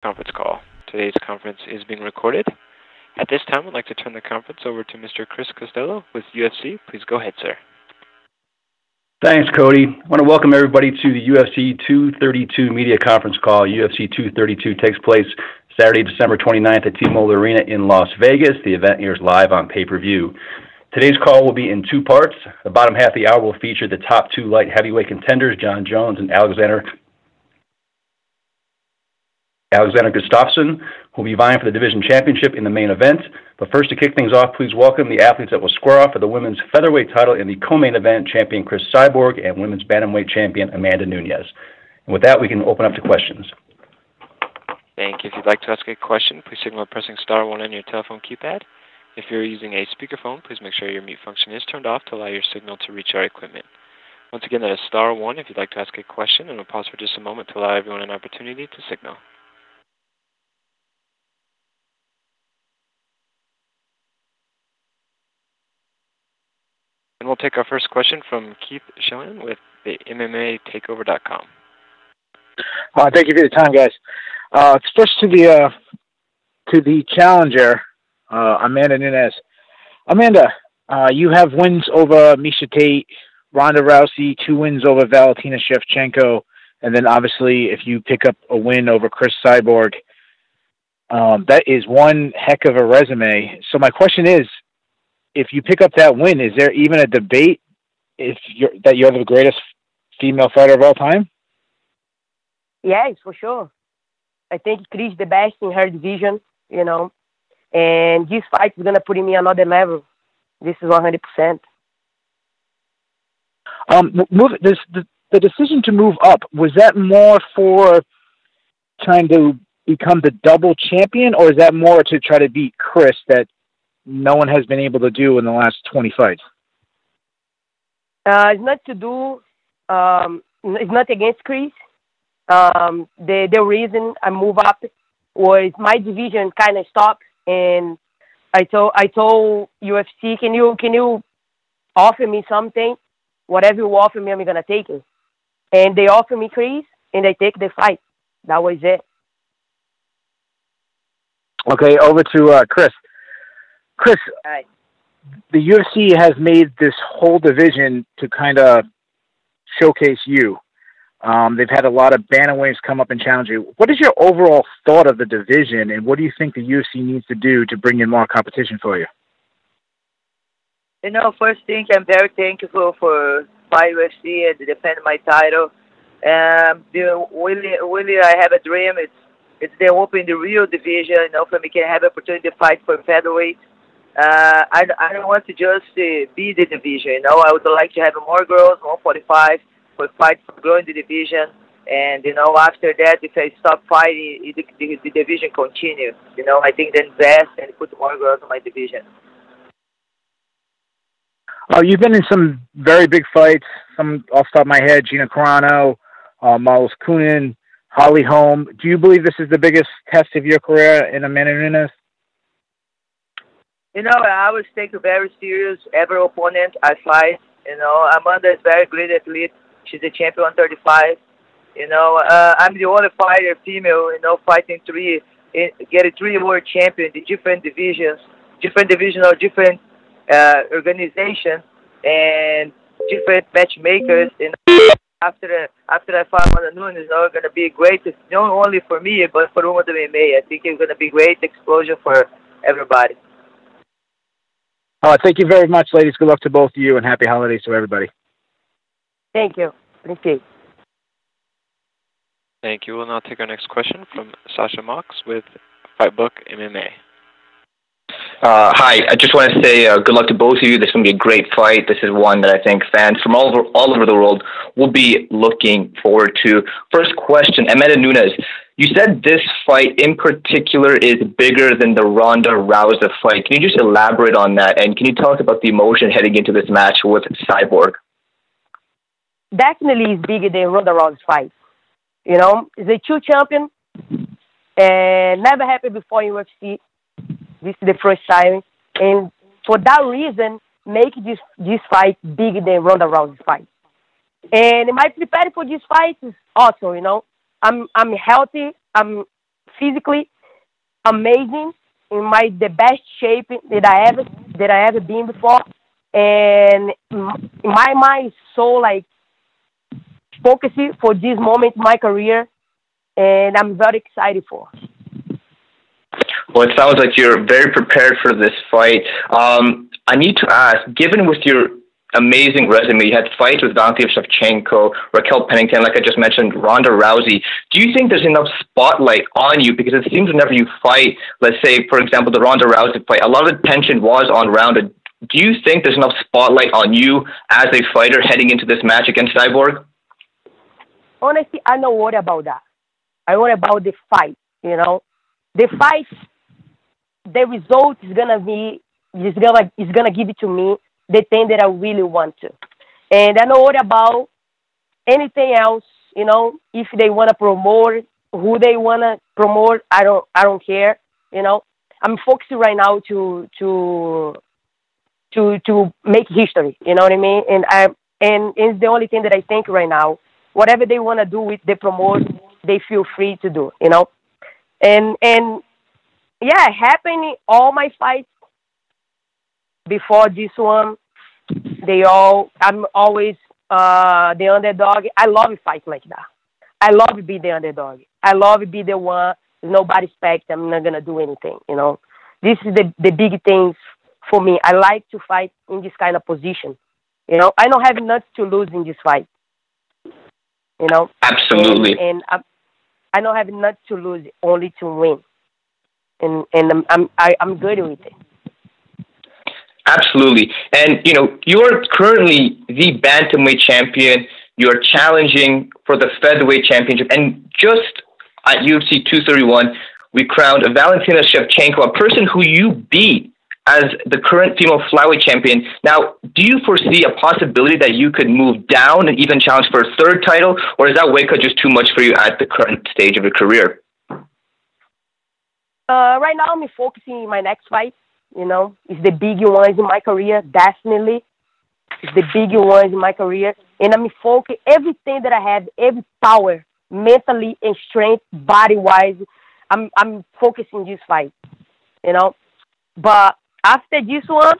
Conference call. Today's conference is being recorded. At this time, I'd like to turn the conference over to Mr. Cris Cyborg with UFC. Please go ahead, sir. Thanks, Cody. I want to welcome everybody to the UFC 232 media conference call. UFC 232 takes place Saturday, December 29th at T-Mobile Arena in Las Vegas. The event airs live on pay-per-view. Today's call will be in two parts. The bottom half of the hour will feature the top two light heavyweight contenders, Jon Jones and Alexander Gustafsson, who will be vying for the division championship in the main event. But first, to kick things off, please welcome the athletes that will square off for the women's featherweight title in the co-main event, champion Cris Cyborg and women's bantamweight champion Amanda Nunes. And with that, we can open up to questions. Thank you. If you'd like to ask a question, please signal by pressing star 1 on your telephone keypad. If you're using a speakerphone, please make sure your mute function is turned off to allow your signal to reach our equipment. Once again, that is star 1 if you'd like to ask a question, and we'll pause for just a moment to allow everyone an opportunity to signal. And we'll take our first question from Keith Schillen with the MMAWeekly.com. Thank you for your time, guys. First to the challenger, Amanda Nunes. Amanda, you have wins over Miesha Tate, Ronda Rousey, 2 wins over Valentina Shevchenko, and then obviously if you pick up a win over Cris Cyborg, that is one heck of a resume. So my question is, if you pick up that win, is there even a debate that you're the greatest female fighter of all time? Yes, for sure. I think Cris is the best in her division, and this fight is going to put me another level. This is 100%. The decision to move up, was that more for trying to become the double champion, or is that more to try to beat Cris that no one has been able to do in the last 20 fights? It's not to do. It's not against Cris. The reason I move up was my division kind of stopped, and I told UFC, can you offer me something? Whatever you offer me, I'm gonna take it. And they offer me Cris, and I take the fight. That was it. Okay, over to Cris. Cris, the UFC has made this whole division to kind of showcase you. They've had a lot of bantamweights come up and challenge you. What is your overall thought of the division, and what do you think the UFC needs to do to bring in more competition for you? First thing, I'm very thankful for my UFC and to defend my title. Really, I have a dream. It's they open the real division, for me can have opportunity to fight for featherweight. I don't want to just be the division. I would like to have more girls, 145, for fight for growing the division. And after that, if I stop fighting, the division continues. I think then invest and put more girls in my division. You've been in some very big fights. Some off the top of my head: Gina Carano, Miles Kunin, Holly Holm. Do you believe this is the biggest test of your career in Amanda Nunes? I always take it very serious. Every opponent I fight, Amanda is very great athlete. She's a champion 135. I'm the only fighter, female, fighting getting 3 world champions in different divisions, different organizations, and different matchmakers. After I fight Amanda Nunes, it's going to be great, not only for me, but for women MMA. I think it's going to be great explosion for everybody. Thank you very much, ladies. Good luck to both of you, and happy holidays to everybody. Thank you. Appreciate it. Thank you. We'll now take our next question from Sasha Mox with Fightbook MMA. Hi, I just want to say good luck to both of you. This is going to be a great fight. This is one that I think fans from all over the world will be looking forward to. First question, Amanda Nunes. You said this fight in particular is bigger than the Ronda Rousey fight. Can you just elaborate on that? And can you talk about the emotion heading into this match with Cyborg? Definitely is bigger than Ronda Rousey fight. It's a 2 champion, and never happened before in UFC. This is the first time, and for that reason, make this fight bigger than Ronda Rousey fight. And my preparing for this fight is also, I'm healthy. I'm physically amazing, in the best shape that I ever been before, and my mind is so like focused for this moment in my career, and I'm very excited for. Well, it sounds like you're very prepared for this fight. I need to ask, given with your amazing resume, you had fights with Valentina Shevchenko, Raquel Pennington, like I just mentioned, Ronda Rousey. Do you think there's enough spotlight on you? Because it seems whenever you fight, let's say, for example, the Ronda Rousey fight, a lot of attention was on Ronda. Do you think there's enough spotlight on you as a fighter heading into this match against Cyborg? Honestly, I'm not worried about that. I worry about the fight, you know. The fight, the result is gonna give it to me the thing that I really want to. And I'm not worried about anything else, you know. If they wanna promote, who they wanna promote, I don't care, you know. I'm focused right now to make history, you know what I mean? And it's the only thing that I think right now. Whatever they wanna do with the promote, they feel free to do, you know. And yeah, happening all my fights before this one, I'm always the underdog. I love fights like that. I love to be the underdog. I love to be the one nobody expects. I'm not gonna do anything, you know. This is the big things for me. I like to fight in this kind of position. You know, I don't have nothing to lose in this fight. You know. Absolutely. And I don't have nothing to lose, only to win. And I'm good with it. Absolutely. And, you know, you are currently the bantamweight champion. You are challenging for the featherweight championship. And just at UFC 231, we crowned Valentina Shevchenko, a person who you beat as the current female flyweight champion. Now, do you foresee a possibility that you could move down and even challenge for a third title? Or is that weight cut just too much for you at the current stage of your career? Right now, I'm focusing on my next fight. You know, it's the big ones in my career, definitely. It's the big ones in my career. And I'm focusing everything that I have, every power, mentally and strength, body-wise. I'm focusing this fight, you know. But after this one,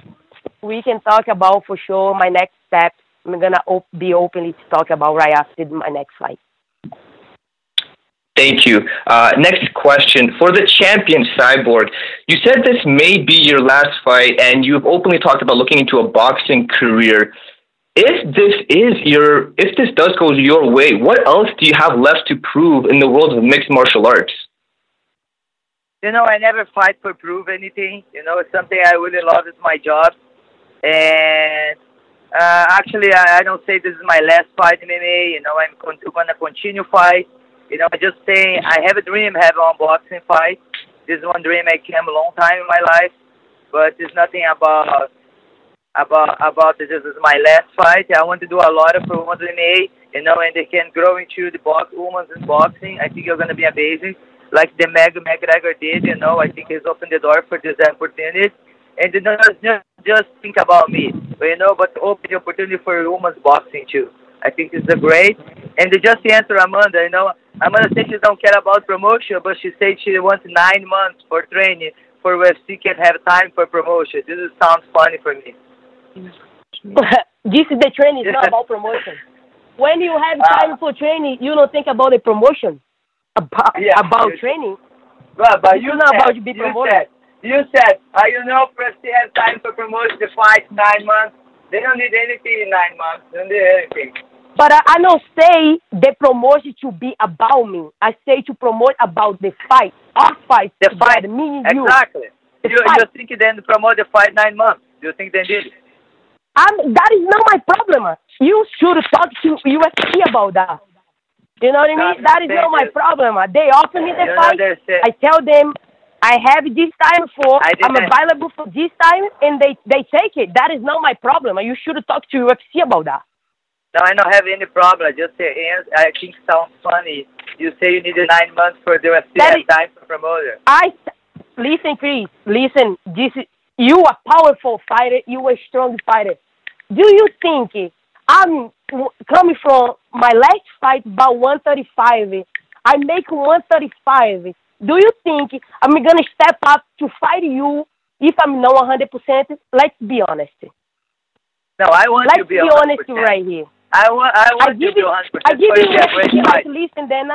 we can talk about for sure my next step. I'm going to be openly to talk about right after my next fight. Thank you. Next question. For the champion, Cyborg, you said this may be your last fight, and you've openly talked about looking into a boxing career. If this does go your way, what else do you have left to prove in the world of mixed martial arts? You know, I never fight for prove anything. You know, it's something I really love. It's my job. And actually, I don't say this is my last fight in MMA. You know, I'm going to continue fight. You know, I just say I have a dream having a boxing fight. This is one dream I came a long time in my life, but it's nothing about this is my last fight. I want to do a lot for women's MMA, you know, and they can grow into the women's in boxing. I think you're going to be amazing, like the McGregor did. You know, I think he's opened the door for this opportunity. And not just think about me, but, you know, but open the opportunity for women's boxing too. I think it's a great. And just to answer Amanda, you know, Amanda said she don't care about promotion, but she said she wants 9 months for training for UFC can have time for promotion. This sounds funny for me. This is the training, it's not about promotion. When you have time for training, you don't think about the promotion. About training. Well, but you know about to be promoted. You said, you know, UFC has time for promotion to fight 9 months. They don't need anything in 9 months. They don't need anything. But I don't say the promotion to be about me. I say to promote about the fight. Our fight. The fight. Meaning exactly. You think they promote the fight 9 months? Do you think they did it? That is not my problem. You should talk to UFC about that. You know what I mean? That is not my problem. They offer me the fight. I tell them I have this time I'm available for this time, and they take it. That is not my problem. You should talk to UFC about that. No, I don't have any problem. I just say, I think it sounds funny. You say you need 9 months for the UFC have time for promoter. Listen, Chris. Listen. You a powerful fighter. You a strong fighter. Do you think I'm coming from my last fight about 135? I make 135 do you think I'm gonna step up to fight you if I'm not 100%? Let's be honest. No, I want Let's you to be be 100%. honest right here. I want you to be 100%. I give you like, fight. listen, then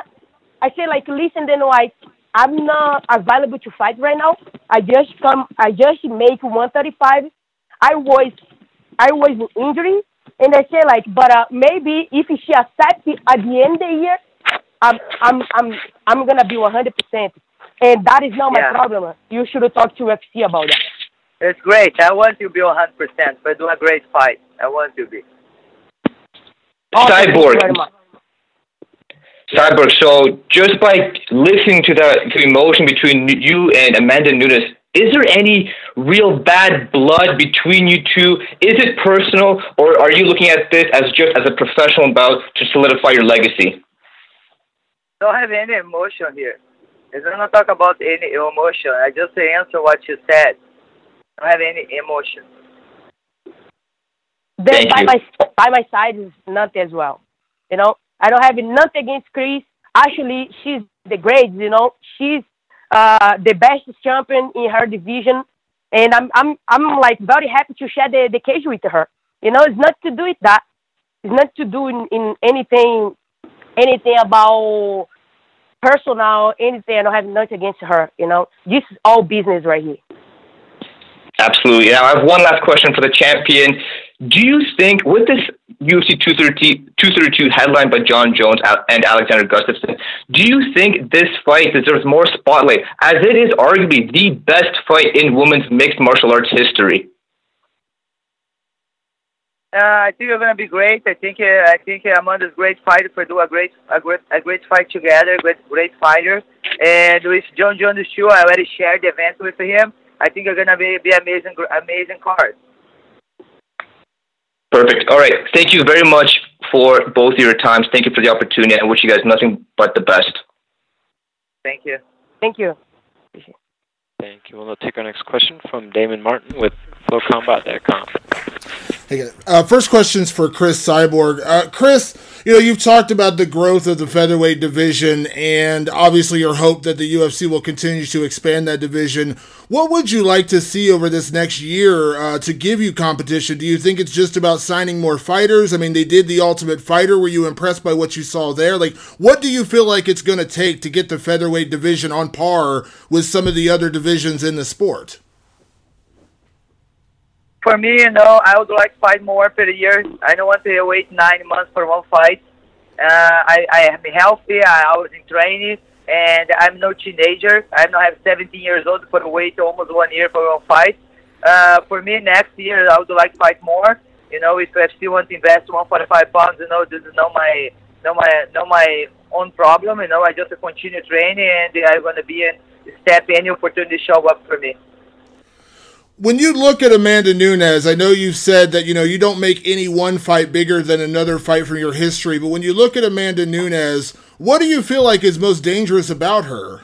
I say like, listen, then White, I'm not available to fight right now. I just make 135. I was in injury, and I say like, but maybe if she accepts it at the end of the year, I'm gonna be 100%, and that is not my problem. You should talk to UFC about that. It's great. I want you to be 100%, but do a great fight. I want you to be. Cyborg. Cyborg, so just by listening to the emotion between you and Amanda Nunes, is there any real bad blood between you two? Is it personal, or are you looking at this as just as a professional bout to solidify your legacy? Don't have any emotion here. I don't talk about any emotion. I just answer what you said. Don't have any emotion. Then by my side is not as well. You know, I don't have nothing against Cris. Actually, she's the great. You know, she's the best champion in her division, and I'm like very happy to share the cage with her. You know, it's not to do with that. It's not to do in anything about personal, anything. I don't have nothing against her. You know, this is all business right here. Absolutely. Now, I have one last question for the champion. Do you think, with this UFC 232 headlined by John Jones and Alexander Gustafsson, do you think this fight deserves more spotlight, as it is arguably the best fight in women's mixed martial arts history? I think you're gonna be great. I think Amanda's a great fighter. For do a great fight together. Great fighter. And with John Jones too, I already shared the event with him. I think it's gonna be amazing card. Perfect. All right. Thank you very much for both of your times. Thank you for the opportunity. I wish you guys nothing but the best. Thank you. Thank you. Thank you. We'll take our next question from Damon Martin with FlowCombat.com. Hey, first question's for Cris Cyborg. Cris, you've talked about the growth of the featherweight division and obviously your hope that the UFC will continue to expand that division. What would you like to see over this next year to give you competition? Do you think it's just about signing more fighters? I mean, they did The Ultimate Fighter. Were you impressed by what you saw there? Like, what do you feel like it's going to take to get the featherweight division on par with some of the other divisions in the sport? For me, I would like to fight more per year. I don't want to wait 9 months for one fight. I am healthy. I was in training, and I'm no teenager. I now have 17 years old for wait almost 1 year for one fight. For me, next year I would like to fight more. If UFC want to invest 145 pounds, this is not my own problem. I just continue training, and I'm gonna be in step any opportunity show up for me. When you look at Amanda Nunes, I know you've said that, you don't make any one fight bigger than another fight from your history, but when you look at Amanda Nunes, what do you feel like is most dangerous about her?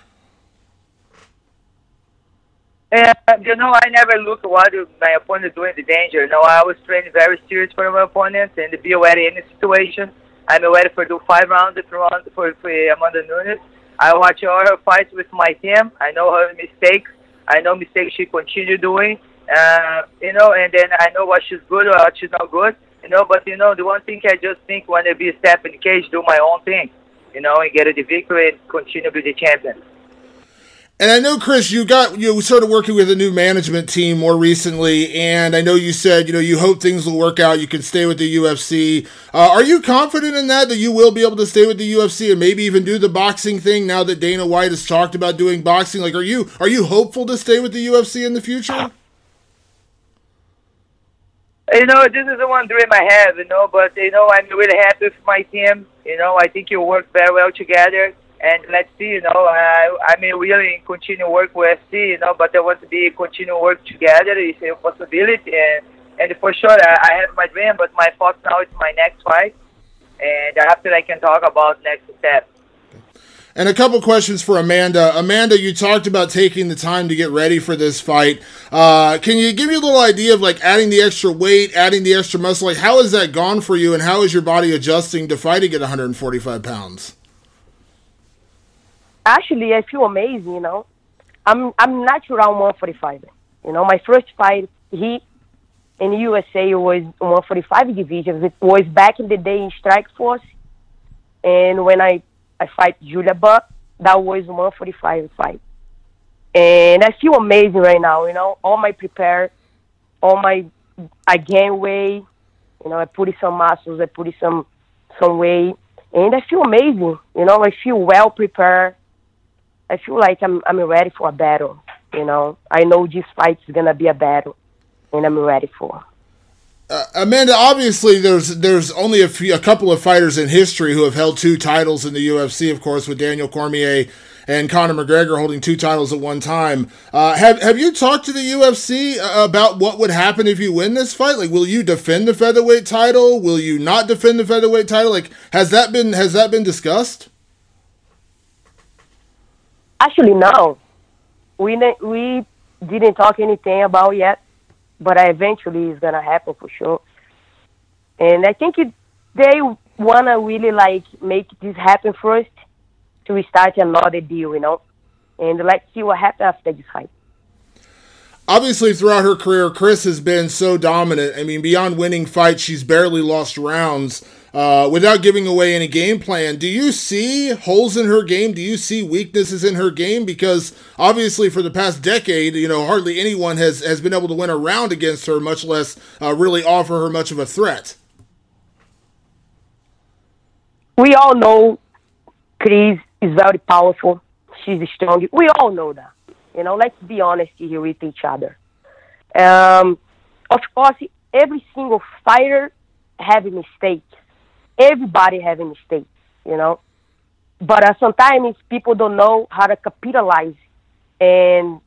I never look at what my opponent doing the danger. I always train very serious for my opponents and be aware in any situation. I'm aware for do 5 rounds for Amanda Nunes. I watch all her fights with my team. I know her mistakes. I know mistakes she continue doing, and then I know what she's good or what she's not good, but the one thing I just think when I be step in the cage, do my own thing, and get the victory and continue to be the champion. And I know, Cris, you started working with a new management team more recently, and I know you said, you hope things will work out, you can stay with the UFC. Are you confident in that you will be able to stay with the UFC and maybe even do the boxing thing now that Dana White has talked about doing boxing? Like, are you hopeful to stay with the UFC in the future? This is the one dream I have, but, I'm really happy with my team. I think you work very well together. And let's see, I mean, really continue work with UFC, but I want to continue work together. It's a possibility, and for sure, I have my dream, but my focus now is my next fight, and after I can talk about next step. And a couple questions for Amanda. Amanda, you talked about taking the time to get ready for this fight. Can you give me a little idea of adding the extra weight, adding the extra muscle? Like, how has that gone for you, and how is your body adjusting to fighting at 145 pounds? Actually, I feel amazing. I'm natural 145. My first fight here in USA was 145 division. It was back in the day in Strike Force, and when I fight Julia Buck, that was 145 fight. And I feel amazing right now. All my prepare, I gain weight. I put in some muscles, I put in some weight, and I feel amazing. I feel well prepared. I feel like I'm ready for a battle. I know this fight is gonna be a battle, and I'm ready for. Amanda, obviously, there's only a couple of fighters in history who have held 2 titles in the UFC. Of course, with Daniel Cormier and Conor McGregor holding 2 titles at one time. Have you talked to the UFC about what would happen if you win this fight? Like, will you defend the featherweight title? Will you not defend the featherweight title? Like, has that been discussed? Actually, no. We didn't talk anything about yet, but eventually it's gonna happen for sure. And I think they wanna really make this happen first to start another deal, and let's see what happens after this fight. Obviously, throughout her career, Cris has been so dominant. I mean, beyond winning fights, she's barely lost rounds without giving away any game plan. Do you see holes in her game? Do you see weaknesses in her game? Because obviously, for the past decade, hardly anyone has been able to win a round against her, much less really offer her much of a threat. We all know Cris is very powerful. She's strong. We all know that. Let's be honest here with each other. Of course, every single fighter have mistakes. Everybody have a mistake, But sometimes people don't know how to capitalize and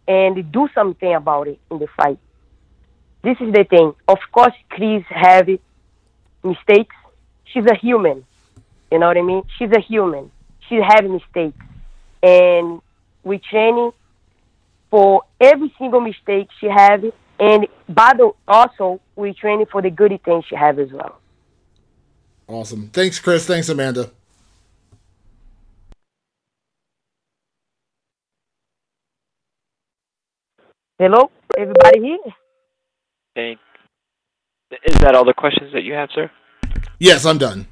do something about it in the fight. This is the thing. Of course, Cris have mistakes. She's a human. You know what I mean? She's a human. She have mistakes. And we training for every single mistake she have, but also we training for the good things she have as well. Awesome. Thanks, Cris. Thanks, Amanda. Hello, everybody here? Is that all the questions that you have, sir? Yes, I'm done.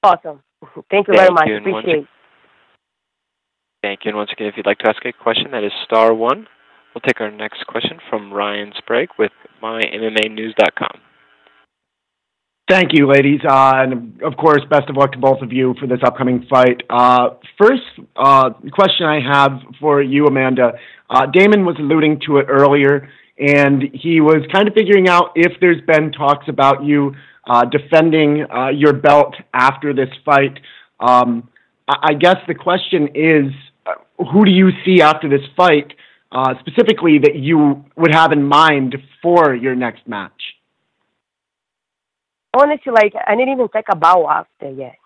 Awesome. Thank you very much. Appreciate it. Thank you. And once again, if you'd like to ask a question, that is *1. We'll take our next question from Ryan Sprague with MMAWeekly.com. Thank you, ladies. And of course, best of luck to both of you for this upcoming fight. First question I have for you, Amanda. Damon was alluding to it earlier, and he was kind of figuring out if there's been talks about you defending your belt after this fight. I guess the question is, who do you see after this fight, specifically that you would have in mind for your next match? Honestly, I didn't even think about after yet,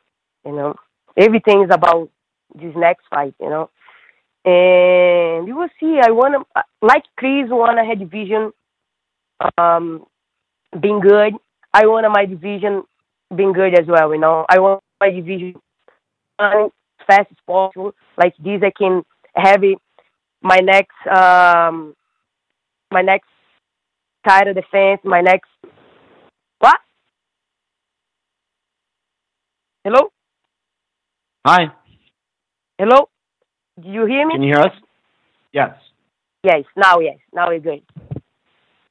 Everything is about this next fight, And you will see, I want to, like Cris won a head division being good, I want my division being good as well, I want my division as fast as possible. Like this, I can have my next title defense, my next... What? Hello? Hi. Hello? Do you hear me? Can you hear us? Yes. Yes, now we're good.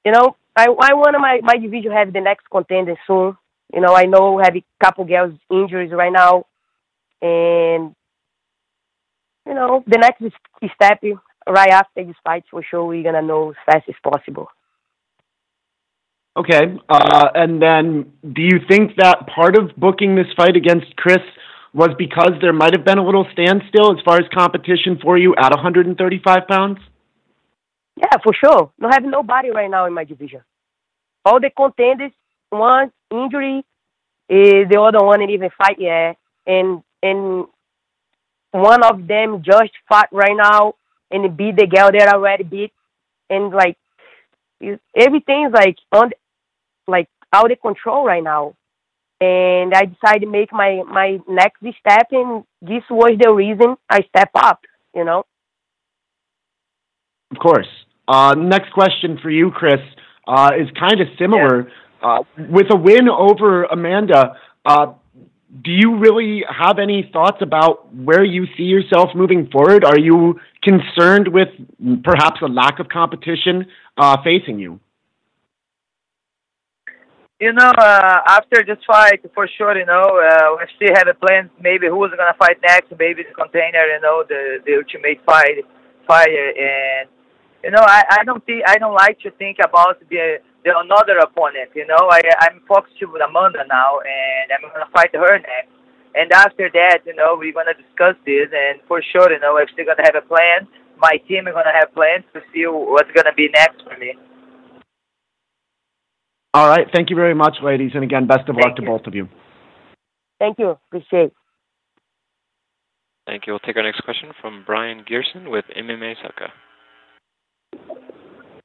I want my division have the next contender soon. I know have a couple girls injuries right now. And, the next step, right after this fight, for sure, we're going to know as fast as possible. Okay. And then do you think that part of booking this fight against Cris was because there might have been a little standstill as far as competition for you at 135 pounds? Yeah, for sure. Don't have nobody right now in my division. All the contenders, one injury, the other one didn't even fight yet. And one of them just fought right now and beat the girl that already beat. And everything's out of control right now. and I decided to make my next step, and this was the reason I step up, you know. Of course. Next question for you, Cris, is kind of similar. With a win over Amanda, do you really have any thoughts about where you see yourself moving forward? Are you concerned with perhaps a lack of competition facing you? You know, after this fight, for sure, you know, we still have a plan. Maybe who's gonna fight next? Maybe the container, you know, the ultimate fighter. And you know, I don't like to think about the another opponent. You know, I'm focused with Amanda now, and I'm gonna fight her next. And after that, you know, we're gonna discuss this, and for sure, you know, we're still gonna have a plan. My team is gonna have plans to see what's gonna be next for me. All right. Thank you very much, ladies. And again, best of luck to both of you. Thank you. Appreciate it. Thank you. We'll take our next question from Brian Gearson with MMA Succa.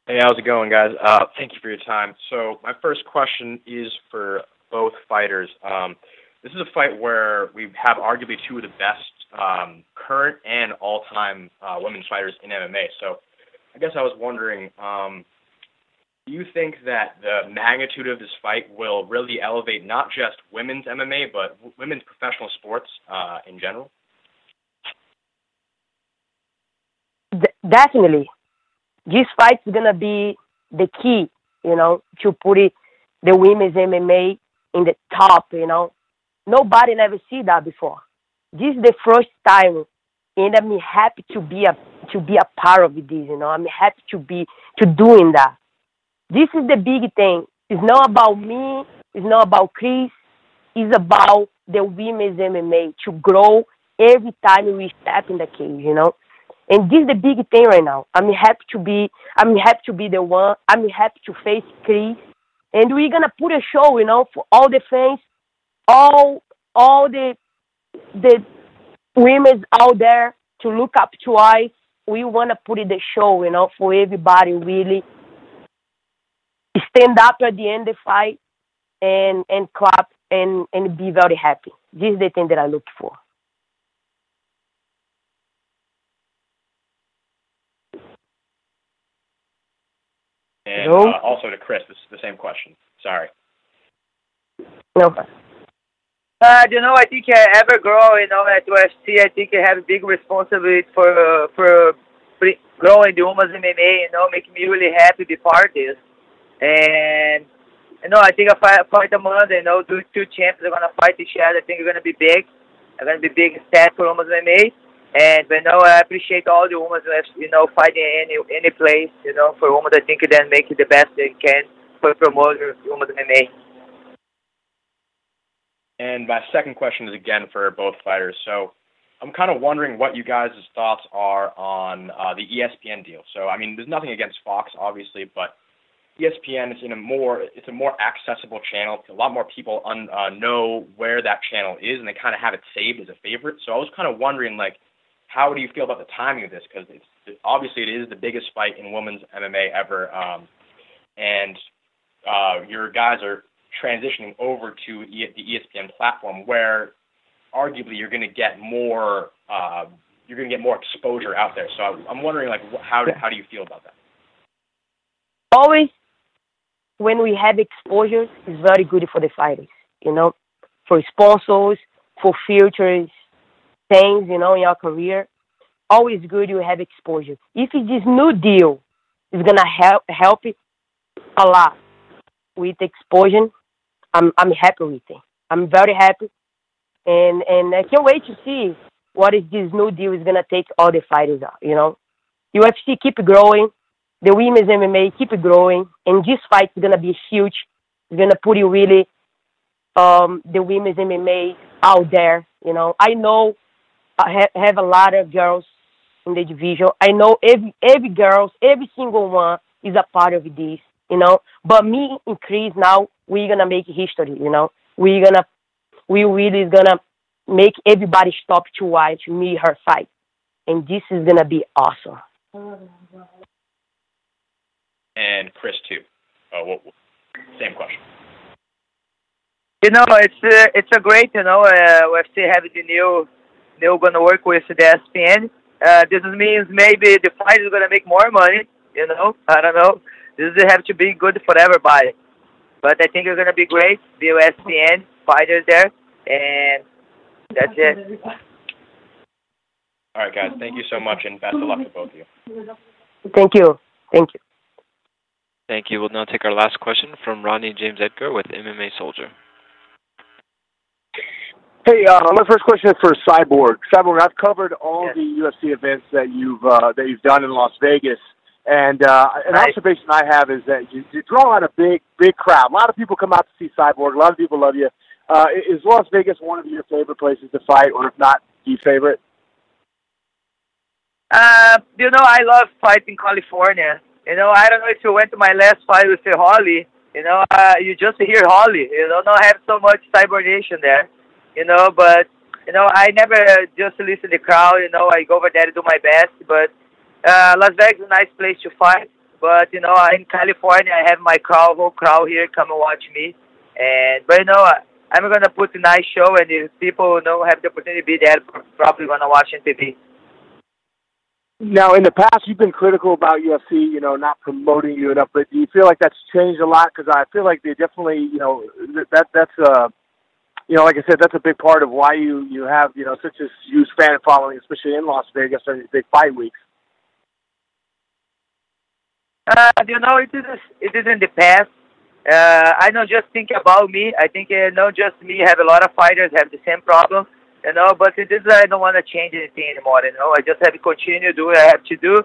Hey, how's it going, guys? Thank you for your time. So my first question is for both fighters. This is a fight where we have arguably two of the best current and all-time women's fighters in MMA. So I guess I was wondering, do you think that the magnitude of this fight will really elevate not just women's MMA, but women's professional sports in general? Definitely. This fight is going to be the key, you know, to put the women's MMA in the top, you know. Nobody never see that before. This is the first time, and I'm happy to be a part of this, you know. I'm happy to doing that. This is the big thing. It's not about me. It's not about Cris. It's about the women's MMA to grow every time we step in the cage, you know. And this is the big thing right now. I'm happy to be the one. I'm happy to face Cris, and we're gonna put a show, you know, for all the fans, all the women out there to look up to us. We wanna put it the show, you know, for everybody really stand up at the end of the fight and clap and be very happy. This is the thing that I look for. And also to Cris, the same question. Sorry. No. You know, I think every girl, you know, at UFC, I think I have a big responsibility for growing the women's MMA, you know, making me really happy to be part of this. And, you know, I think if I fight Amanda, you know, two champions are going to fight each other. I think it's going to be big. It's going to be big stat for women's MMA. And, you know, I appreciate all the women, you know, fighting any place, you know, for women. I think then make it the best they can for promote women's MMA. And my second question is again for both fighters. So I'm kind of wondering what you guys' thoughts are on the ESPN deal. So, I mean, there's nothing against Fox, obviously, but ESPN is it's a more accessible channel. A lot more people know where that channel is, and they kind of have it saved as a favorite. So I was kind of wondering, like, how do you feel about the timing of this? Because obviously it is the biggest fight in women's MMA ever, and your guys are transitioning over to the ESPN platform, where arguably you're going to get more exposure out there. So I'm wondering, like, how do you feel about that? Always, when we have exposure, it's very good for the fighters, you know, for sponsors, for futures things, you know, in your career. Always good you have exposure. If this new deal is gonna help it a lot with exposure, I'm happy with it. I'm very happy, and I can't wait to see what is this new deal is gonna take all the fighters out. You know, UFC keep growing, the women's MMA keep growing, and this fight is gonna be huge. It's gonna put you really the women's MMA out there. You know, I know I have a lot of girls in the division. I know every girls, every single one is a part of this, you know. But me and Cris now, we're gonna make history, you know. We really is gonna make everybody stop to watch me her fight, and this is gonna be awesome. And Cris too. Same question. It's a great, UFC having the new gonna work with the ESPN. This means maybe the fight is gonna make more money. I don't know. This have to be good for everybody. But I think it's gonna be great. The ESPN fighters there, and that's it. All right, guys. Thank you so much, and best of luck to both of you. Thank you. Thank you. Thank you. We'll now take our last question from Rodney James Edgar with MMA Soldier. Hey, my first question is for Cyborg. Cyborg, I've covered all the UFC events that you've done in Las Vegas, and an observation I have is that you draw out a big crowd. A lot of people come out to see Cyborg. A lot of people love you. Is Las Vegas one of your favorite places to fight, or if not, the favorite? I love fighting California. I don't know if you went to my last fight with Holly. You just hear Holly. Not have so much Cyborg Nation there. But I never just listen to the crowd. I go over there to do my best. But Las Vegas is a nice place to fight. But in California, I have my whole crowd here come and watch me. But I'm gonna put a nice show, and if people have the opportunity to be there, probably gonna watch on TV. Now, in the past, you've been critical about UFC, not promoting you enough, but do you feel like that's changed a lot? Because I feel like they definitely, that's like I said, that's a big part of why you have, such a huge fan following, especially in Las Vegas during these big fight weeks. It is in the past. I don't just think about me. I think not just me. Have a lot of fighters have the same problem. But it is, I don't want to change anything anymore, I just have to continue doing what I have to do,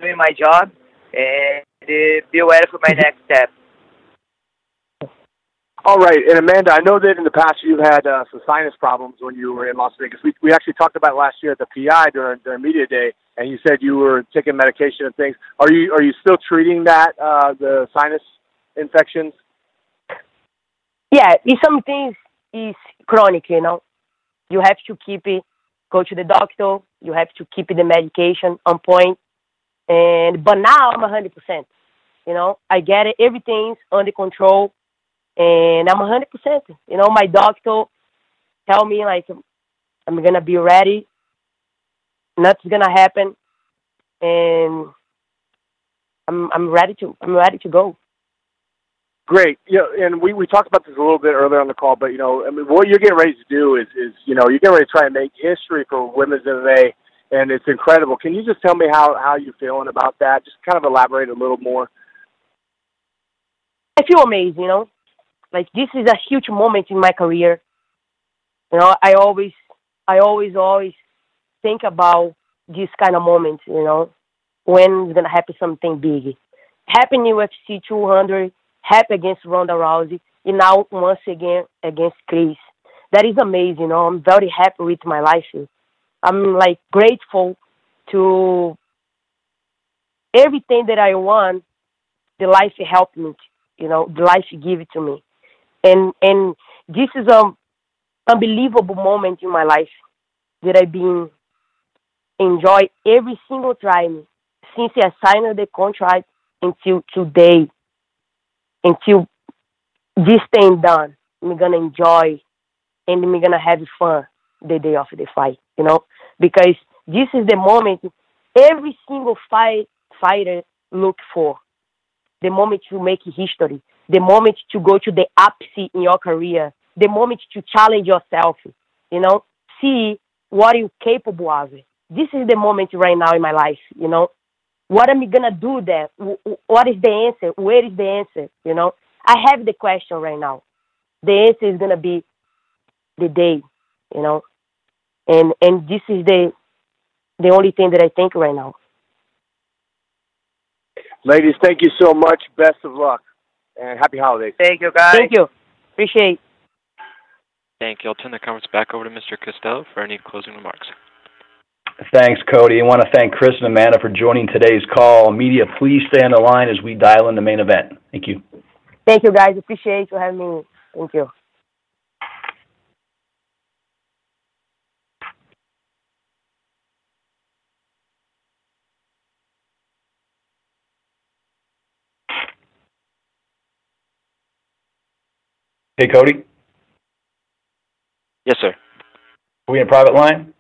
doing my job, and be ready for my next step. All right, and Amanda, I know that in the past you've had some sinus problems when you were in Las Vegas. We actually talked about last year at the PI during media day, and you said you were taking medication and things. Are you still treating that, the sinus infections? Yeah, some things is chronic, You have to keep it, go to the doctor. You have to keep the medication on point. But now I'm 100%. I get it. Everything's under control, and I'm 100%. My doctor tell me like I'm gonna be ready. Nothing's gonna happen, and I'm ready to go. Great. And we talked about this a little bit earlier on the call, but, what you're getting ready to do is you're getting ready to try and make history for women's MMA, and it's incredible. Can you just tell me how you're feeling about that? Just kind of elaborate a little more. I feel amazing, Like, this is a huge moment in my career. I always think about this kind of moments, when it's going to happen something big. Happen in UFC 200, happen against Ronda Rousey, and now once again against Cris. That is amazing, I'm very happy with my life. I'm, grateful to everything that I want. The life helped me, the life gave it to me. And this is an unbelievable moment in my life that I've been enjoy every single time since I signed the contract until today, until this thing done. I'm gonna enjoy and I'm gonna have fun the day of the fight, because this is the moment every single fighter look for. The moment to make history, the moment to go to the apex in your career, the moment to challenge yourself, see what you're capable of. This is the moment right now in my life, What am I going to do there? What is the answer? Where is the answer? I have the question right now. The answer is going to be the day, And this is the only thing that I think right now. Ladies, thank you so much. Best of luck, and happy holidays. Thank you, guys. Thank you. Appreciate it. Thank you. I'll turn the conference back over to Mr. Costello for any closing remarks. Thanks, Cody. I want to thank Cris and Amanda for joining today's call. Media, please stay on the line as we dial in the main event. Thank you. Thank you, guys. Appreciate you having me. Thank you. Hey, Cody. Yes, sir. Are we in a private line?